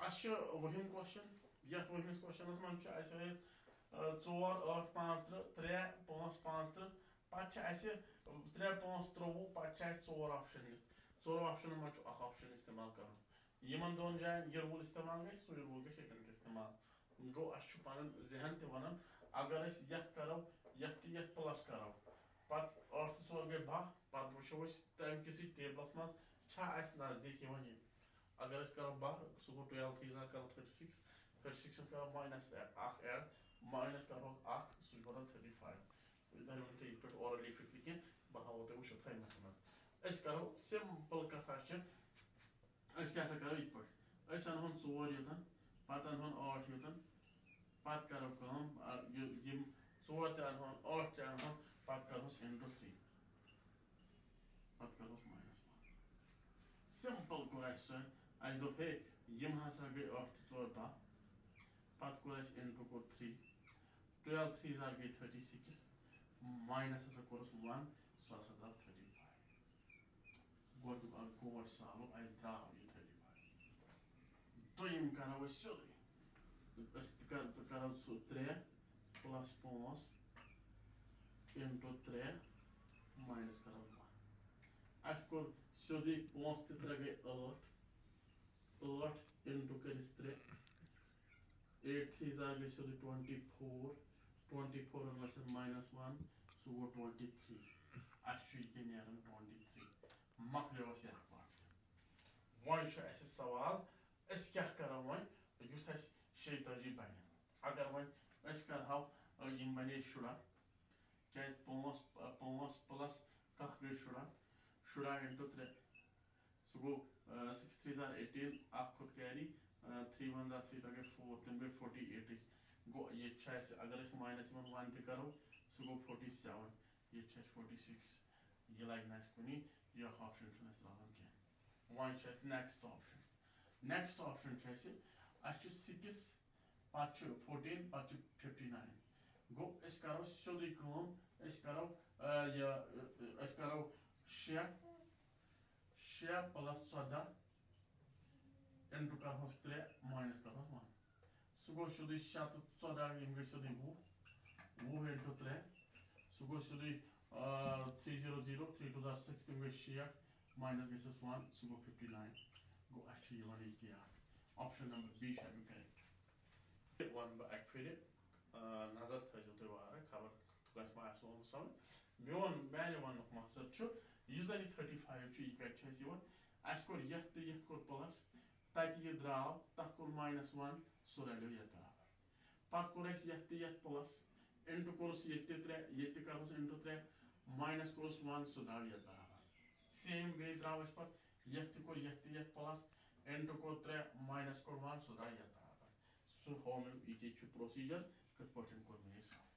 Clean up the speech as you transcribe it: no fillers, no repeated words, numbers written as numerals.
वहिम question ये वहिमिस question मन 4 8 35 3 5 35 पे 3 5 23 पे 4 ऑप्शन 4 ऑप्शन मन ऑप्शन इस्तेमाल कर यमन दोन जायन ये रूल इस्तेमाल गई सो रूल गई ये इस्तेमाल गो अस पन जहन तन अगर यथ करो यथ प्लस करो पत 8 तो 4 गई 12 पत वो तम किस टेबलस मज नजदीक अगर करो 12 सह गो 12 3 करो 36 36 करो माइनस एड माइनस करो सह बन 35 धर पे ओरली फिक्र कह बह हाव तुम वो तमें मन करो सिंपल कथा क्या करो ये पे अनहोन 4 युतन पत अनहोन 8 युतन पत करो 4 अनहोन 8 अनहोन पत करो इंटू 3 पत करो माइनस 1 सिंपल कोर दोप हे यम हसा गई 8 4 10 पत कोर इंटू कोर 3 12 3 गई 36 माइनस हसा कोर 1 सह हसा द्राव 35 गो सालो द्राव यह 35 दोम करो सोद करो सह 3 प्लस 5 इंटू 3 माइनस करो 1 कोर सोदी 5 तो 3 गई 8 इंटू कर 3 8 3 गई सोदी 24 24 माइनस 1 सह गो 23 अह नीरान 23 मकलो यह पाठ वो सवाल क्या करो वो युथ 86 बन अगर वो करो बने 10 क्या 5 प्लस कह गई 10 इंटू 3 सह गो 6 3 18 खुद कैरी 3 1 3 गई 4 तम गई 48 गो ये अगर माइनस 1 तक करो सह गो 47 ये 46 यह लगे कुन यह ऑप्शन रलान कह वो नेक्स्ट ऑप्शन 6 पत 14 पत 59 गो करो सोदी करो करो 6 प्लस 14 इंटू करो 3 माइनस करो 1 सह गो सोदी 6 तो 14 गई सोदी 20 इंटू 3 सह गो सोदी 300 3 2 6 तम गई 6 माइनस गई 1 सह गो 59 गो option number B correct one बह अक फिर नजर थो तुम वार खबर समझ माने वन मकसद जन 35 यह कत कोर ये कोर प्लस तत यह द्राव तथ कोर माइनस 1 सह रलो ये बराबर पत कोर ये प्लस इंटू कोर्स ये 3 ये करो इंटू 3 माइनस कोर्स 1 सह द्राव ये बराबर सेम बे द्राव पत ये कोर ये plus into core 3 minus core 1 सह द्राव ये बराबर सह हो मे ये प्रोसीजर कथ पे कोर मे सॉल्व